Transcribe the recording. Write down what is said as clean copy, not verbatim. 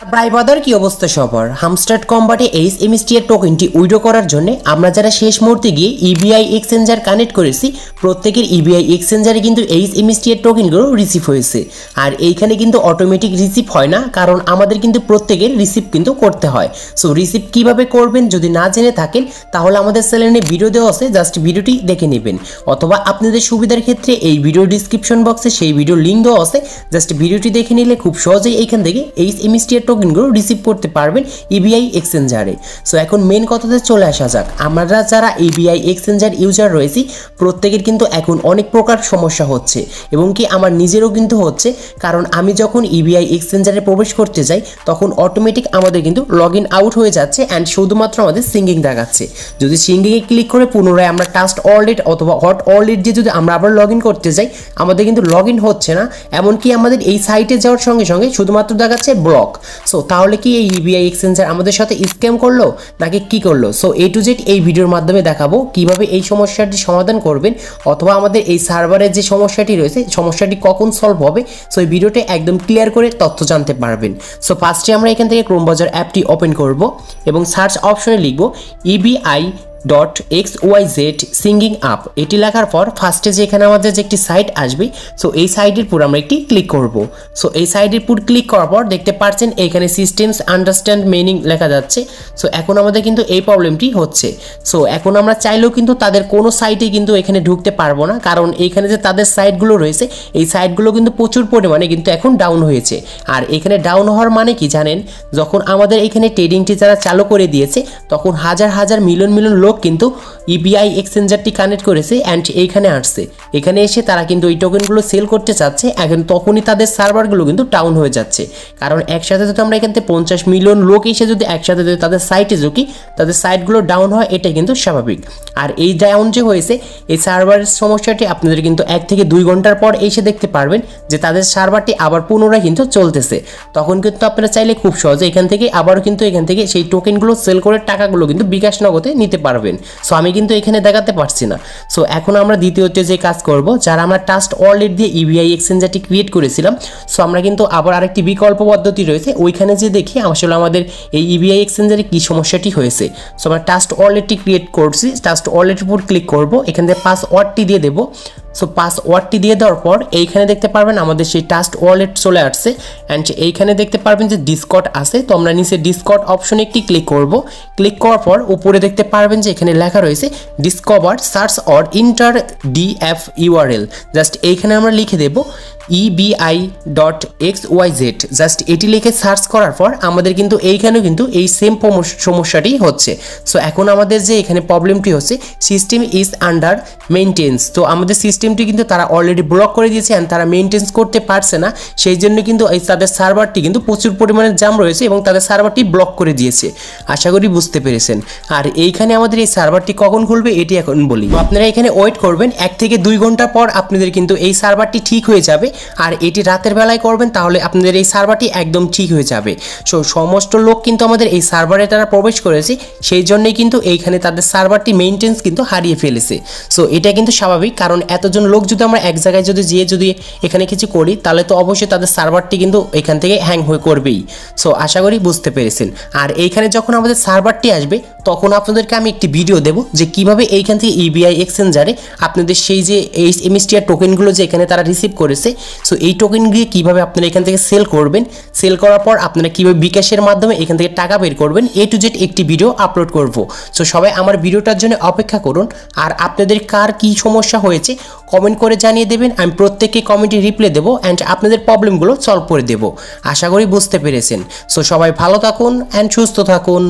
ভাই বাদার কি অবস্থা সবার? হামস্টার্ড কম্বাটে এইচ এমএসটি এর টোকেনটি উইড্রো করার জন্য আমরা যারা শেষ মুহূর্তে গিয়ে ইবিআই এক্সচেঞ্জার কানেক্ট করেছি প্রত্যেকের ইবিআই এক্সচেঞ্জারে কিন্তু এইচ এমএসটি এর টোকেনগুলো রিসিভ হয়েছে। আর এইখানে কিন্তু অটোমেটিক রিসিভ হয় না, কারণ আমাদের কিন্তু প্রত্যেকের রিসিভ কিন্তু করতে হয়। সো রিসিভ কিভাবে করবেন যদি না জেনে থাকেন তাহলে আমাদের চ্যানেলে ভিডিও দেওয়া আছে, জাস্ট ভিডিওটি দেখে নেবেন, অথবা আপনাদের সুবিধার ক্ষেত্রে এই ভিডিও ডিসক্রিপশন বক্সে সেই ভিডিও লিঙ্ক দেওয়া আছে, জাস্ট ভিডিওটি দেখে নিলে খুব সহজেই এইখান থেকে এইচ এমএসটি এর টোকেনগুলো রিসিভ করতে পারবেন ইবিআই এক্সচেঞ্জারে। সো এখন মেন কথাতে চলে আসা যাক, আমরা যারা ইবিআই এক্সচেঞ্জার ইউজার রয়েছি প্রত্যেকের কিন্তু এখন অনেক প্রকার সমস্যা হচ্ছে, এবং কি আমার নিজেরও কিন্তু হচ্ছে, কারণ আমি যখন ইবিআই এক্সচেঞ্জারে প্রবেশ করতে যাই তখন অটোমেটিক আমাদের কিন্তু লগ ইন আউট হয়ে যাচ্ছে অ্যান্ড শুধুমাত্র আমাদের সিঙ্গিং দেখাচ্ছে। যদি সিঙ্গিংয়ে ক্লিক করে পুনরায় আমরা টাস্ট ওয়ালেট অথবা হট ওয়ালেট দিয়ে যদি আমরা আবার লগ ইন করতে যাই আমাদের কিন্তু লগ ইন হচ্ছে না, এমনকি আমাদের এই সাইটে যাওয়ার সঙ্গে সঙ্গে শুধুমাত্র দেখাচ্ছে ব্লক। সো তাহলে কি এই ইবিআই এক্সচেঞ্জার আমাদের সাথে স্ক্যাম করলো নাকি কি করলো? সো এ টু জেড এই ভিডিওর মাধ্যমে দেখাবো কিভাবে এই সমস্যাটি সমাধান করবেন, অথবা আমাদের এই সার্ভারের যে সমস্যাটি রয়েছে সমস্যাটি কখন সলভ হবে। সো এই ভিডিওটা একদম ক্লিয়ার করে তথ্য জানতে পারবেন। সো ফার্স্টে আমরা এখান থেকে ক্রোম ব্রাউজার অ্যাপটি ওপেন করব এবং সার্চ অপশনে লিখব EBI.XYZ সিঙ্গিং আপ। এটি লেখার পর ফার্স্টে যে এখানে আমাদের যে একটি সাইট আসবে, সো এই সাইটের উপর আমরা একটি ক্লিক করব। সো এই সাইটের উপর ক্লিক করার পর দেখতে পাচ্ছেন এখানে সিস্টেমস আন্ডারস্ট্যান্ড মিনিং লেখা যাচ্ছে। সো এখন আমাদের কিন্তু এই প্রবলেমটি হচ্ছে। সো এখন আমরা চাইলেও কিন্তু তাদের কোনো সাইটে কিন্তু এখানে ঢুকতে পারবো না, কারণ এখানে যে তাদের সাইটগুলো রয়েছে এই সাইটগুলো কিন্তু প্রচুর পরিমাণে কিন্তু এখন ডাউন হয়েছে। আর এখানে ডাউন হওয়ার মানে কি জানেন? যখন আমাদের এখানে ট্রেডিংটি যারা চালু করে দিয়েছে তখন হাজার হাজার মিলিয়ন মিলিয়ন লোক কিন্তু ইবিআই এক্সচেঞ্জারটি কানেক্ট করেছে অ্যান্ড এইখানে আসছে, এখানে এসে তারা কিন্তু এই টোকেনগুলো সেল করতে চাচ্ছে। এখন তখনই তাদের সার্ভারগুলো কিন্তু ডাউন হয়ে যাচ্ছে, কারণ একসাথে যদি আমরা এখান থেকে 50 মিলিয়ন লোক এসে যদি একসাথে যদি তাদের সাইটে ঢুকি তাদের সাইটগুলো ডাউন হয়, এটা কিন্তু স্বাভাবিক। আর এই ডাউন যে হয়েছে এই সার্ভারের সমস্যাটি আপনাদের কিন্তু 1 থেকে 2 ঘন্টার পর এসে দেখতে পারবেন যে তাদের সার্ভারটি আবার পুনরায় কিন্তু চলতেছে। তখন কিন্তু আপনারা চাইলে খুব সহজে এখান থেকে আবারও কিন্তু এখান থেকে সেই টোকেনগুলো সেল করে টাকাগুলো কিন্তু বিকাশ নগদে নিতে পারবেন। সো আমি কিন্তু এখানে দেখাতে পারছি না। সো এখন আমরা দ্বিতীয়তে যে কাজ করব, যারা আমরা ট্রাস্ট ওয়ালেট দিয়ে ইবিআই এক্সচেঞ্জারটি ক্রিয়েট করেছিলাম, সো আমরা কিন্তু আবার আরেকটি বিকল্প পদ্ধতি রয়েছে, ওইখানে যে দেখি আসলে আমাদের এই ইবিআই এক্সচেঞ্জারে কি সমস্যাটি হয়েছে। সো আমরা ট্রাস্ট ওয়ালেটটি ক্রিয়েট করছি, ট্রাস্ট ওয়ালেটের উপর ক্লিক করব, এখান থেকে পাসওয়ার্ডটি দিয়ে দেবো। সো পাসওয়ার্ডটি দিয়ে দেওয়ার পর এইখানে দেখতে পারবেন আমাদের সেই ট্রাস্ট ওয়ালেট চলে আসছে অ্যান্ড এইখানে দেখতে পারবেন যে ডিসকর্ড আছে। তো আমরা নিচে ডিসকর্ড অপশনে একটি ক্লিক করব। ক্লিক করার পর উপরে দেখতে পারবেন যে এখানে লেখা রয়েছে discover search or inter DF URL. Just এইখানে আমরা লিখে দেব EBI.XYZ। জাস্ট এটি লিখে সার্চ করার পর আমাদের কিন্তু এইখানেও কিন্তু এই সেম সমস্যাটি হচ্ছে। সো এখন আমাদের যে এখানে প্রবলেমটি হচ্ছে সিস্টেম ইজ আন্ডার মেইনটেন্স। তো আমাদের সিস্টেমটি কিন্তু তারা অলরেডি ব্লক করে দিয়েছে অ্যান্ড তারা মেইনটেন্স করতে পারছে না, সেই জন্য কিন্তু এই তাদের সার্ভারটি কিন্তু প্রচুর পরিমাণে জাম রয়েছে এবং তাদের সার্ভারটি ব্লক করে দিয়েছে। আশা করি বুঝতে পেরেছেন। আর এইখানে আমাদের এই সার্ভারটি কখন খুলবে এটি এখন বলি। আপনারা এখানে ওয়েট করবেন 1 থেকে 2 ঘন্টা পর আপনাদের কিন্তু এই সার্ভারটি ঠিক হয়ে যাবে। আর এটি রাতের বেলায় করবেন তাহলে আপনাদের এই সার্ভারটি একদম ঠিক হয়ে যাবে। সো সমস্ত লোক কিন্তু আমাদের এই সার্ভারে তারা প্রবেশ করেছে, সেই জন্যই কিন্তু এইখানে তাদের সার্ভারটি মেইনটেন্স কিন্তু হারিয়ে ফেলেছে। সো এটা কিন্তু স্বাভাবিক, কারণ এতজন লোক যদি আমরা এক জায়গায় যদি এখানে কিছু করি তাহলে তো অবশ্যই তাদের সার্ভারটি কিন্তু এখান থেকে হ্যাং হয়ে করবেই। সো আশা করি বুঝতে পেরেছেন। আর এইখানে যখন আমাদের সার্ভারটি আসবে তখন আপনাদেরকে আমি একটি ভিডিও দেব যে কিভাবে এইখান থেকে ইবিআই এক্সচেঞ্জারে আপনাদের সেই যে এইচ এমএসটি এর টোকেনগুলো যে এখানে তারা রিসিভ করেছে, সো এই টোকেনগুলি কীভাবে আপনারা এখান থেকে সেল করবেন, সেল করার পর আপনারা কীভাবে বিকাশের মাধ্যমে এখান থেকে টাকা বের করবেন, এ টু জেড একটি ভিডিও আপলোড করব। সো সবাই আমার ভিডিওটার জন্য অপেক্ষা করুন। আর আপনাদের কার কী সমস্যা হয়েছে কমেন্ট করে জানিয়ে দেবেন, আমি প্রত্যেককে কমেন্টে রিপ্লাই দেবো অ্যান্ড আপনাদের প্রবলেমগুলো সলভ করে দেবো। আশা করি বুঝতে পেরেছেন। সো সবাই ভালো থাকুন অ্যান্ড সুস্থ থাকুন।